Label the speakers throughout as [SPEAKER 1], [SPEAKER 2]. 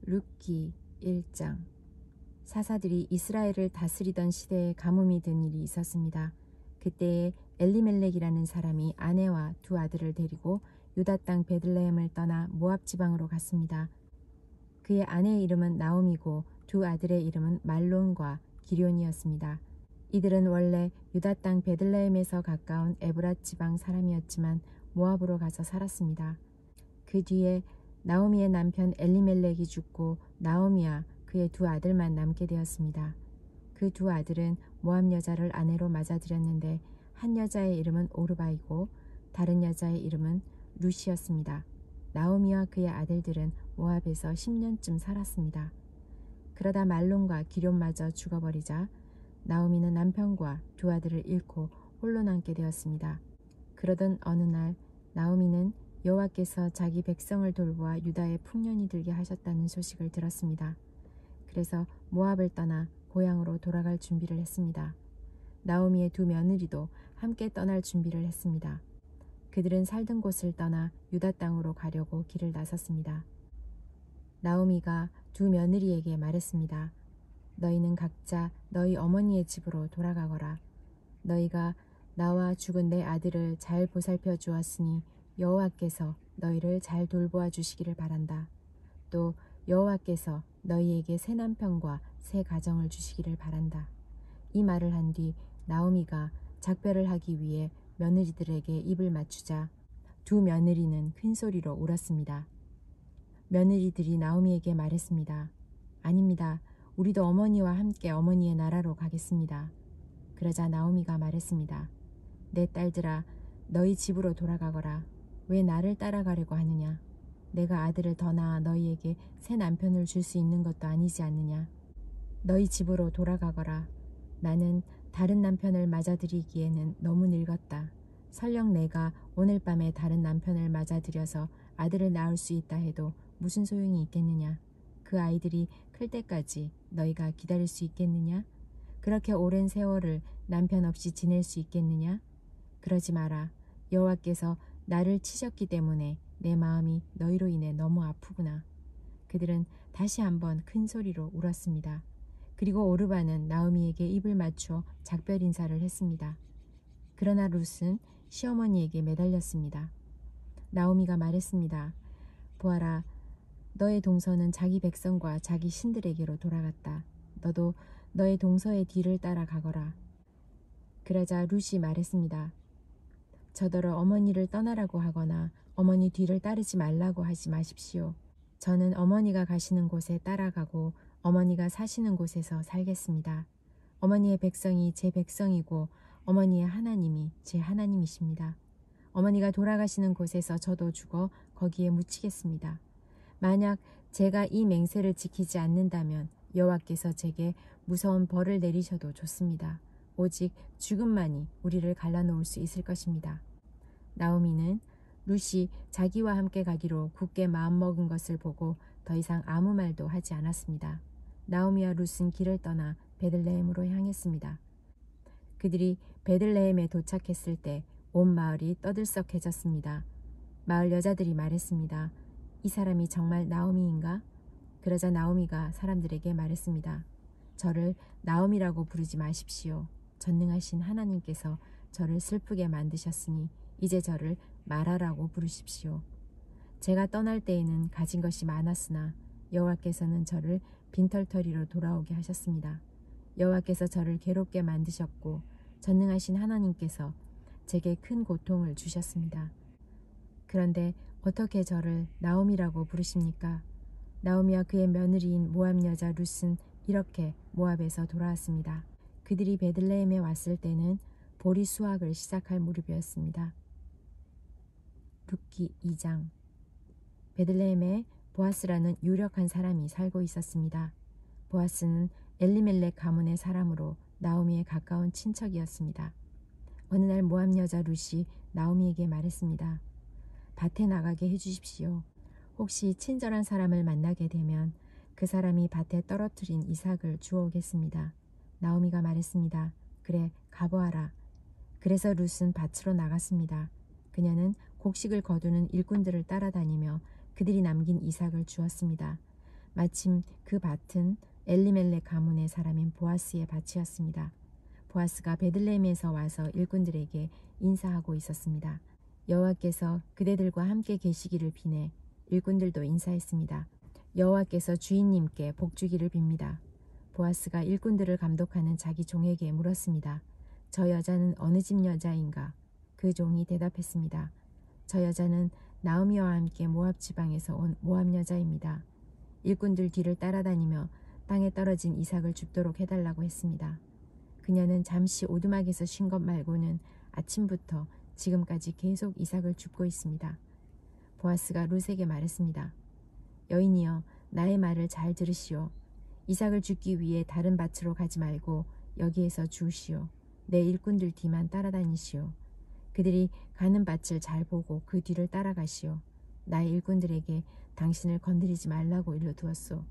[SPEAKER 1] 룻기 1장. 사사들이 이스라엘을 다스리던 시대에 가뭄이 든 일이 있었습니다. 그때에 엘리멜렉이라는 사람이 아내와 두 아들을 데리고 유다 땅 베들레헴을 떠나 모압 지방으로 갔습니다. 그의 아내의 이름은 나옴이고 두 아들의 이름은 말론과 기럧이었습니다. 이들은 원래 유다 땅 베들레헴에서 가까운 에브랏 지방 사람이었지만 모압으로 가서 살았습니다. 그 뒤에 나오미의 남편 엘리멜렉이 죽고 나오미와 그의 두 아들만 남게 되었습니다. 그 두 아들은 모압 여자를 아내로 맞아들였는데 한 여자의 이름은 오르바이고 다른 여자의 이름은 룻이었습니다. 나오미와 그의 아들들은 모압에서 10년쯤 살았습니다. 그러다 말론과 기럧마저 죽어버리자 나오미는 남편과 두 아들을 잃고 홀로 남게 되었습니다. 그러던 어느 날 나오미는 여호와께서 자기 백성을 돌보아 유다에 풍년이 들게 하셨다는 소식을 들었습니다. 그래서 모압을 떠나 고향으로 돌아갈 준비를 했습니다. 나오미의 두 며느리도 함께 떠날 준비를 했습니다. 그들은 살던 곳을 떠나 유다 땅으로 가려고 길을 나섰습니다. 나오미가 두 며느리에게 말했습니다. 너희는 각자 너희 어머니의 집으로 돌아가거라. 너희가 나와 죽은 내 아들을 잘 보살펴 주었으니 여호와께서 너희를 잘 돌보아 주시기를 바란다. 또 여호와께서 너희에게 새 남편과 새 가정을 주시기를 바란다. 이 말을 한 뒤 나오미가 작별을 하기 위해 며느리들에게 입을 맞추자 두 며느리는 큰 소리로 울었습니다. 며느리들이 나오미에게 말했습니다. 아닙니다. 우리도 어머니와 함께 어머니의 나라로 가겠습니다. 그러자 나오미가 말했습니다. 내 딸들아, 너희 집으로 돌아가거라. 왜 나를 따라가려고 하느냐? 내가 아들을 더 낳아 너희에게 새 남편을 줄 수 있는 것도 아니지 않느냐? 너희 집으로 돌아가거라. 나는 다른 남편을 맞아들이기에는 너무 늙었다. 설령 내가 오늘 밤에 다른 남편을 맞아들여서 아들을 낳을 수 있다 해도 무슨 소용이 있겠느냐? 그 아이들이 클 때까지 너희가 기다릴 수 있겠느냐? 그렇게 오랜 세월을 남편 없이 지낼 수 있겠느냐? 그러지 마라. 여호와께서 나를 치셨기 때문에 내 마음이 너희로 인해 너무 아프구나. 그들은 다시 한번 큰 소리로 울었습니다. 그리고 오르바는 나오미에게 입을 맞추어 작별 인사를 했습니다. 그러나 룻은 시어머니에게 매달렸습니다. 나오미가 말했습니다. 보아라, 너의 동서는 자기 백성과 자기 신들에게로 돌아갔다. 너도 너의 동서의 뒤를 따라 가거라. 그러자 룻이 말했습니다. 저더러 어머니를 떠나라고 하거나 어머니 뒤를 따르지 말라고 하지 마십시오. 저는 어머니가 가시는 곳에 따라가고 어머니가 사시는 곳에서 살겠습니다. 어머니의 백성이 제 백성이고 어머니의 하나님이 제 하나님이십니다. 어머니가 돌아가시는 곳에서 저도 죽어 거기에 묻히겠습니다. 만약 제가 이 맹세를 지키지 않는다면 여호와께서 제게 무서운 벌을 내리셔도 좋습니다. 오직 죽음만이 우리를 갈라놓을 수 있을 것입니다. 나오미는 룻이 자기와 함께 가기로 굳게 마음먹은 것을 보고 더 이상 아무 말도 하지 않았습니다. 나오미와 룻은 길을 떠나 베들레헴으로 향했습니다. 그들이 베들레헴에 도착했을 때 온 마을이 떠들썩해졌습니다. 마을 여자들이 말했습니다. 이 사람이 정말 나오미인가? 그러자 나오미가 사람들에게 말했습니다. 저를 나오미라고 부르지 마십시오. 전능하신 하나님께서 저를 슬프게 만드셨으니 이제 저를 마라라고 부르십시오. 제가 떠날 때에는 가진 것이 많았으나 여호와께서는 저를 빈털터리로 돌아오게 하셨습니다. 여호와께서 저를 괴롭게 만드셨고 전능하신 하나님께서 제게 큰 고통을 주셨습니다. 그런데 어떻게 저를 나오미라고 부르십니까? 나오미와 그의 며느리인 모압 여자 룻은 이렇게 모압에서 돌아왔습니다. 그들이 베들레헴에 왔을 때는 보리 수확을 시작할 무렵이었습니다. 룻기 2장. 베들레헴에 보아스라는 유력한 사람이 살고 있었습니다. 보아스는 엘리멜렉 가문의 사람으로 나오미의 가까운 친척이었습니다. 어느 날 모압 여자 룻이 나오미에게 말했습니다. 밭에 나가게 해주십시오. 혹시 친절한 사람을 만나게 되면 그 사람이 밭에 떨어뜨린 이삭을 주워오겠습니다. 나오미가 말했습니다. 그래, 가보아라. 그래서 룻은 밭으로 나갔습니다. 그녀는 곡식을 거두는 일꾼들을 따라다니며 그들이 남긴 이삭을 주었습니다. 마침 그 밭은 엘리멜렉 가문의 사람인 보아스의 밭이었습니다. 보아스가 베들레헴에서 와서 일꾼들에게 인사하고 있었습니다. 여호와께서 그대들과 함께 계시기를 비내 일꾼들도 인사했습니다. 여호와께서 주인님께 복 주기를 빕니다. 보아스가 일꾼들을 감독하는 자기 종에게 물었습니다. 저 여자는 어느 집 여자인가? 그 종이 대답했습니다. 저 여자는 나오미와 함께 모압 지방에서 온 모압 여자입니다. 일꾼들 뒤를 따라다니며 땅에 떨어진 이삭을 줍도록 해달라고 했습니다. 그녀는 잠시 오두막에서 쉰 것 말고는 아침부터 지금까지 계속 이삭을 줍고 있습니다. 보아스가 룻에게 말했습니다. 여인이여, 나의 말을 잘 들으시오. 이삭을 줍기 위해 다른 밭으로 가지 말고 여기에서 주시오. 내 일꾼들 뒤만 따라다니시오. 그들이 가는 밭을 잘 보고 그 뒤를 따라가시오. 나의 일꾼들에게 당신을 건드리지 말라고 일러두었소.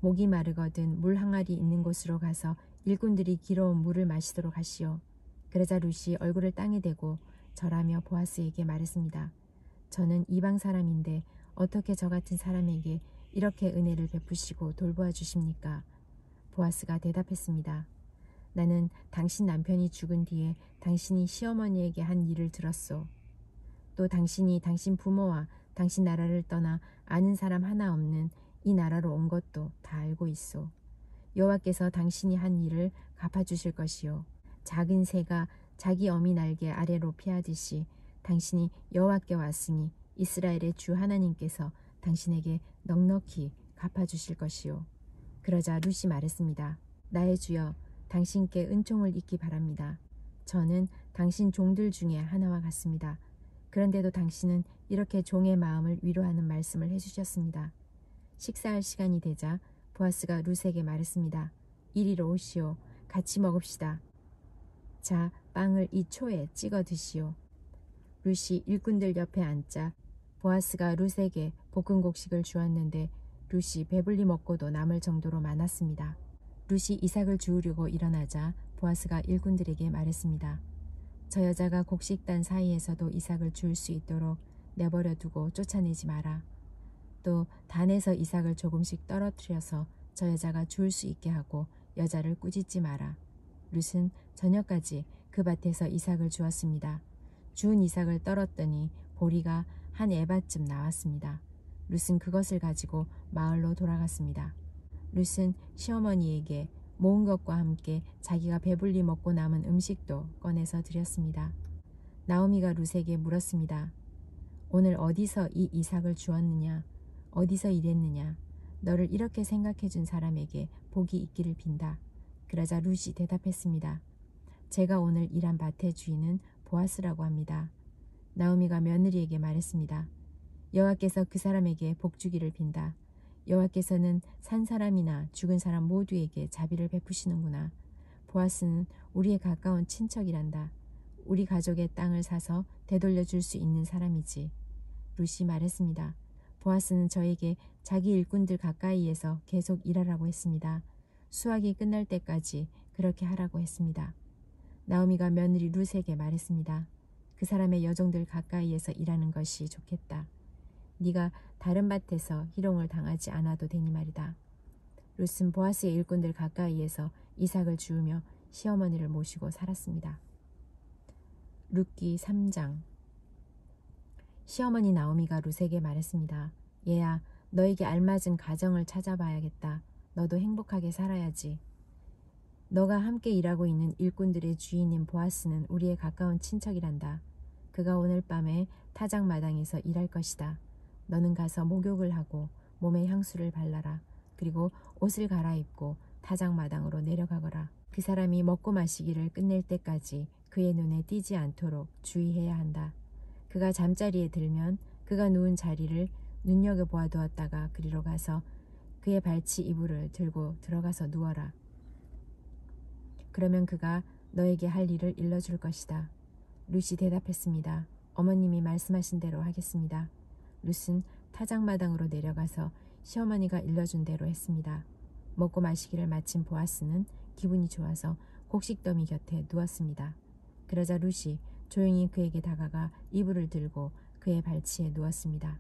[SPEAKER 1] 목이 마르거든 물 항아리 있는 곳으로 가서 일꾼들이 길어온 물을 마시도록 하시오. 그러자 룻이 얼굴을 땅에 대고 절하며 보아스에게 말했습니다. 저는 이방 사람인데 어떻게 저 같은 사람에게 이렇게 은혜를 베푸시고 돌보아 주십니까? 보아스가 대답했습니다. 나는 당신 남편이 죽은 뒤에 당신이 시어머니에게 한 일을 들었소. 또 당신이 당신 부모와 당신 나라를 떠나 아는 사람 하나 없는 이 나라로 온 것도 다 알고 있소. 여호와께서 당신이 한 일을 갚아주실 것이요. 작은 새가 자기 어미 날개 아래로 피하듯이 당신이 여호와께 왔으니 이스라엘의 주 하나님께서 당신에게 넉넉히 갚아주실 것이요. 그러자 룻이 말했습니다. 나의 주여, 당신께 은총을 잊기 바랍니다. 저는 당신 종들 중에 하나와 같습니다. 그런데도 당신은 이렇게 종의 마음을 위로하는 말씀을 해주셨습니다. 식사할 시간이 되자 보아스가 룻에게 말했습니다. 이리로 오시오. 같이 먹읍시다. 자, 빵을 이 초에 찍어 드시오. 룻이 일꾼들 옆에 앉자 보아스가 룻에게 볶은 곡식을 주었는데 룻이 배불리 먹고도 남을 정도로 많았습니다. 룻이 이삭을 주우려고 일어나자 보아스가 일꾼들에게 말했습니다. 저 여자가 곡식단 사이에서도 이삭을 주울 수 있도록 내버려 두고 쫓아내지 마라. 또 단에서 이삭을 조금씩 떨어뜨려서 저 여자가 주울 수 있게 하고 여자를 꾸짖지 마라. 룻은 저녁까지 그 밭에서 이삭을 주었습니다. 주운 이삭을 떨었더니 보리가 한 에바쯤 나왔습니다. 룻은 그것을 가지고 마을로 돌아갔습니다. 룻은 시어머니에게 모은 것과 함께 자기가 배불리 먹고 남은 음식도 꺼내서 드렸습니다. 나오미가 룻에게 물었습니다. 오늘 어디서 이 이삭을 주었느냐? 어디서 일했느냐? 너를 이렇게 생각해 준 사람에게 복이 있기를 빈다. 그러자 룻이 대답했습니다. 제가 오늘 일한 밭의 주인은 보아스라고 합니다. 나오미가 며느리에게 말했습니다. 여호와께서 그 사람에게 복 주기를 빈다. 여호와께서는 산 사람이나 죽은 사람 모두에게 자비를 베푸시는구나. 보아스는 우리의 가까운 친척이란다. 우리 가족의 땅을 사서 되돌려 줄 수 있는 사람이지. 룻이 말했습니다. 보아스는 저에게 자기 일꾼들 가까이에서 계속 일하라고 했습니다. 수확이 끝날 때까지 그렇게 하라고 했습니다. 나오미가 며느리 룻에게 말했습니다. 그 사람의 여종들 가까이에서 일하는 것이 좋겠다. 네가 다른 밭에서 희롱을 당하지 않아도 되니 말이다. 룻은 보아스의 일꾼들 가까이에서 이삭을 주우며 시어머니를 모시고 살았습니다. 룻기 3장. 시어머니 나오미가 룻에게 말했습니다. 얘야, 너에게 알맞은 가정을 찾아봐야겠다. 너도 행복하게 살아야지. 너가 함께 일하고 있는 일꾼들의 주인인 보아스는 우리의 가까운 친척이란다. 그가 오늘 밤에 타작마당에서 일할 것이다. 너는 가서 목욕을 하고 몸에 향수를 발라라. 그리고 옷을 갈아입고 타작마당으로 내려가거라. 그 사람이 먹고 마시기를 끝낼 때까지 그의 눈에 띄지 않도록 주의해야 한다. 그가 잠자리에 들면 그가 누운 자리를 눈여겨보아두었다가 그리로 가서 그의 발치 이불을 들고 들어가서 누워라. 그러면 그가 너에게 할 일을 일러줄 것이다. 룻이 대답했습니다. 어머님이 말씀하신 대로 하겠습니다. 룻은 타작마당으로 내려가서 시어머니가 일러준 대로 했습니다. 먹고 마시기를 마친 보아스는 기분이 좋아서 곡식더미 곁에 누웠습니다. 그러자 룻이 조용히 그에게 다가가 이불을 들고 그의 발치에 누웠습니다.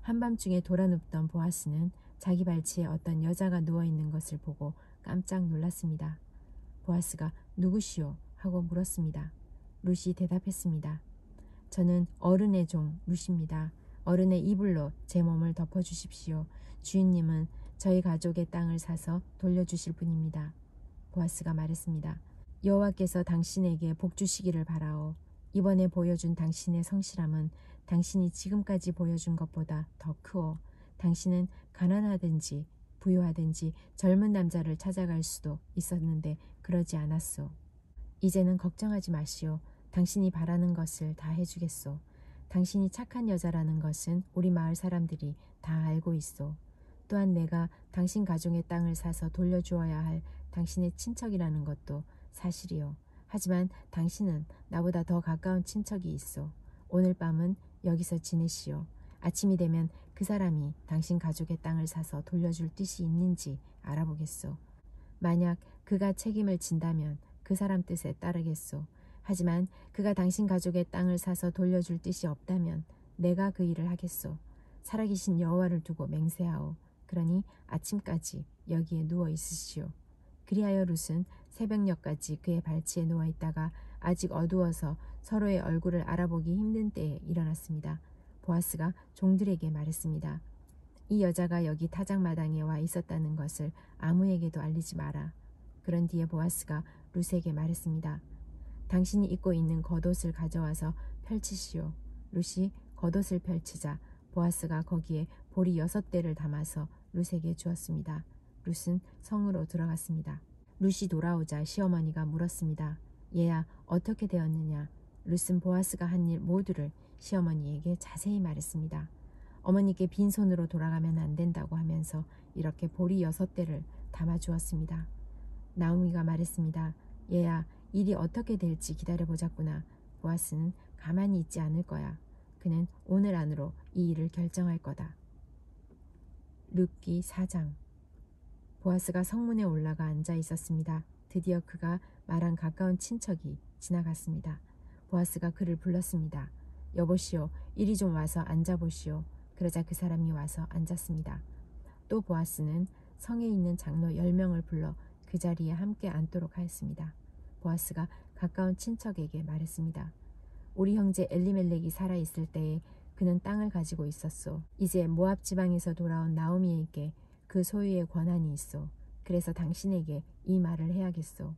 [SPEAKER 1] 한밤중에 돌아눕던 보아스는 자기 발치에 어떤 여자가 누워있는 것을 보고 깜짝 놀랐습니다. 보아스가 누구시오? 하고 물었습니다. 룻이 대답했습니다. 저는 어른의 종 룻입니다. 어른의 이불로 제 몸을 덮어주십시오. 주인님은 저희 가족의 땅을 사서 돌려주실 분입니다. 보아스가 말했습니다. 여호와께서 당신에게 복 주시기를 바라오. 이번에 보여준 당신의 성실함은 당신이 지금까지 보여준 것보다 더 크오. 당신은 가난하든지 부유하든지 젊은 남자를 찾아갈 수도 있었는데 그러지 않았소. 이제는 걱정하지 마시오. 당신이 바라는 것을 다 해주겠소. 당신이 착한 여자라는 것은 우리 마을 사람들이 다 알고 있소. 또한 내가 당신 가족의 땅을 사서 돌려주어야 할 당신의 친척이라는 것도 사실이요. 하지만 당신은 나보다 더 가까운 친척이 있어. 오늘 밤은 여기서 지내시오. 아침이 되면 그 사람이 당신 가족의 땅을 사서 돌려줄 뜻이 있는지 알아보겠소. 만약 그가 책임을 진다면 그 사람 뜻에 따르겠소. 하지만 그가 당신 가족의 땅을 사서 돌려줄 뜻이 없다면 내가 그 일을 하겠소. 살아계신 여호와를 두고 맹세하오. 그러니 아침까지 여기에 누워 있으시오. 그리하여 룻은 새벽녘까지 그의 발치에 누워 있다가 아직 어두워서 서로의 얼굴을 알아보기 힘든 때에 일어났습니다. 보아스가 종들에게 말했습니다. 이 여자가 여기 타작마당에 와 있었다는 것을 아무에게도 알리지 마라. 그런 뒤에 보아스가 룻에게 말했습니다. 당신이 입고 있는 겉옷을 가져와서 펼치시오. 룻이 겉옷을 펼치자 보아스가 거기에 보리 6대를 담아서 룻에게 주었습니다. 룻은 성으로 들어갔습니다. 룻이 돌아오자 시어머니가 물었습니다. 얘야, 어떻게 되었느냐? 룻은 보아스가 한 일 모두를 시어머니에게 자세히 말했습니다. 어머니께 빈손으로 돌아가면 안 된다고 하면서 이렇게 보리 6대를 담아주었습니다. 나오미가 말했습니다. 얘야, 일이 어떻게 될지 기다려보자꾸나. 보아스는 가만히 있지 않을 거야. 그는 오늘 안으로 이 일을 결정할 거다. 룻기 4장. 보아스가 성문에 올라가 앉아 있었습니다. 드디어 그가 말한 가까운 친척이 지나갔습니다. 보아스가 그를 불렀습니다. 여보시오, 이리 좀 와서 앉아보시오. 그러자 그 사람이 와서 앉았습니다. 또 보아스는 성에 있는 장로 10명을 불러 그 자리에 함께 앉도록 하였습니다. 보아스가 가까운 친척에게 말했습니다. 우리 형제 엘리멜렉이 살아있을 때에 그는 땅을 가지고 있었소. 이제 모압 지방에서 돌아온 나오미에게 그 소유의 권한이 있소. 그래서 당신에게 이 말을 해야겠소.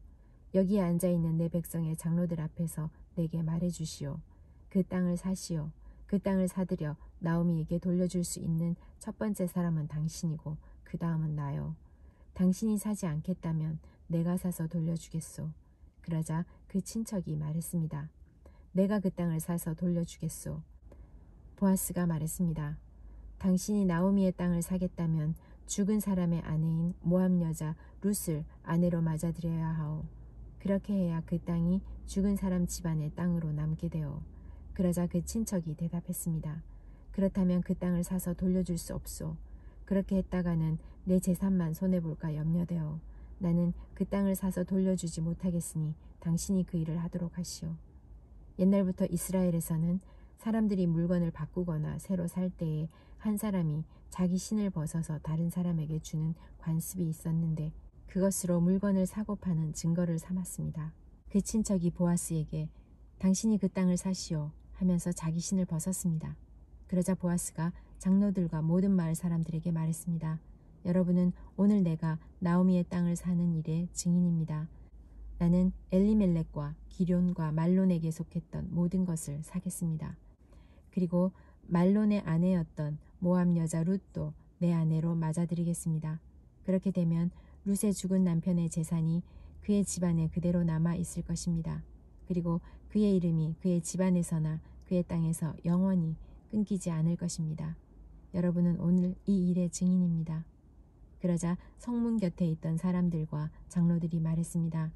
[SPEAKER 1] 여기에 앉아있는 내 백성의 장로들 앞에서 내게 말해주시오. 그 땅을 사시오. 그 땅을 사들여 나오미에게 돌려줄 수 있는 첫 번째 사람은 당신이고 그 다음은 나요. 당신이 사지 않겠다면 내가 사서 돌려주겠소. 그러자 그 친척이 말했습니다. 내가 그 땅을 사서 돌려주겠소. 보아스가 말했습니다. 당신이 나오미의 땅을 사겠다면 죽은 사람의 아내인 모압 여자 룻을 아내로 맞아들여야 하오. 그렇게 해야 그 땅이 죽은 사람 집안의 땅으로 남게 되오. 그러자 그 친척이 대답했습니다. 그렇다면 그 땅을 사서 돌려줄 수 없소. 그렇게 했다가는 내 재산만 손해볼까 염려되오. 나는 그 땅을 사서 돌려주지 못하겠으니 당신이 그 일을 하도록 하시오. 옛날부터 이스라엘에서는 사람들이 물건을 바꾸거나 새로 살 때에 한 사람이 자기 신을 벗어서 다른 사람에게 주는 관습이 있었는데 그것으로 물건을 사고 파는 증거를 삼았습니다. 그 친척이 보아스에게 당신이 그 땅을 사시오 하면서 자기 신을 벗었습니다. 그러자 보아스가 장로들과 모든 마을 사람들에게 말했습니다. 여러분은 오늘 내가 나오미의 땅을 사는 일의 증인입니다. 나는 엘리멜렉과 기럨과 말론에게 속했던 모든 것을 사겠습니다. 그리고 말론의 아내였던 모압 여자 룻도 내 아내로 맞아들이겠습니다. 그렇게 되면 룻의 죽은 남편의 재산이 그의 집안에 그대로 남아 있을 것입니다. 그리고 그의 이름이 그의 집안에서나 그의 땅에서 영원히 끊기지 않을 것입니다. 여러분은 오늘 이 일의 증인입니다. 그러자 성문 곁에 있던 사람들과 장로들이 말했습니다.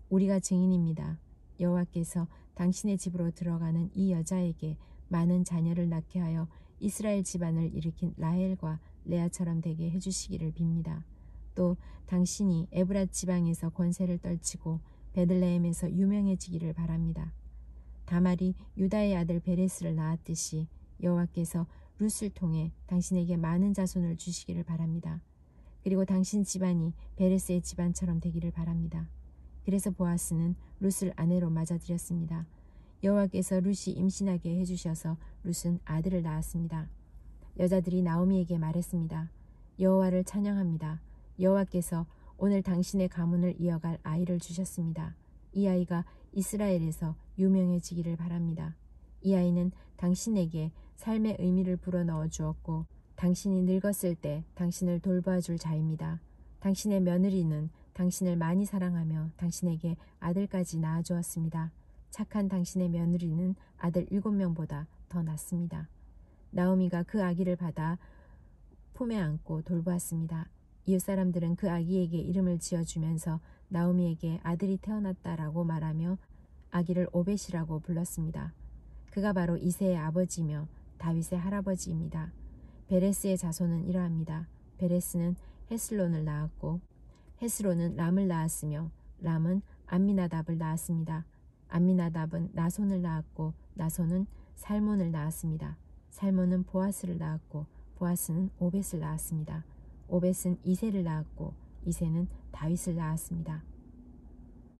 [SPEAKER 1] 우리가 증인입니다. 여호와께서 당신의 집으로 들어가는 이 여자에게 많은 자녀를 낳게 하여 이스라엘 집안을 일으킨 라헬과 레아처럼 되게 해주시기를 빕니다. 또 당신이 에브랏 지방에서 권세를 떨치고 베들레헴에서 유명해지기를 바랍니다. 다말이 유다의 아들 베레스를 낳았듯이 여호와께서 룻을 통해 당신에게 많은 자손을 주시기를 바랍니다. 그리고 당신 집안이 베레스의 집안처럼 되기를 바랍니다. 그래서 보아스는 룻을 아내로 맞아들였습니다. 여호와께서 룻이 임신하게 해주셔서 룻은 아들을 낳았습니다. 여자들이 나오미에게 말했습니다. 여호와를 찬양합니다. 여호와께서 오늘 당신의 가문을 이어갈 아이를 주셨습니다. 이 아이가 이스라엘에서 유명해지기를 바랍니다. 이 아이는 당신에게 삶의 의미를 불어넣어 주었고 당신이 늙었을 때 당신을 돌봐줄 자입니다. 당신의 며느리는 당신을 많이 사랑하며 당신에게 아들까지 낳아주었습니다. 착한 당신의 며느리는 아들 7명보다 더 낫습니다. 나오미가 그 아기를 받아 품에 안고 돌보았습니다. 이웃 사람들은 그 아기에게 이름을 지어주면서 나오미에게 아들이 태어났다라고 말하며 아기를 오벳이라고 불렀습니다. 그가 바로 이새의 아버지며 다윗의 할아버지입니다. 베레스의 자손은 이러합니다. 베레스는 헤슬론을 낳았고 헤스론은 람을 낳았으며 람은 암미나답을 낳았습니다. 암미나답은 나손을 낳았고 나손은 살몬을 낳았습니다. 살몬은 보아스를 낳았고 보아스는 오벳을 낳았습니다. 오벳은 이새를 낳았고 이새는 다윗을 낳았습니다.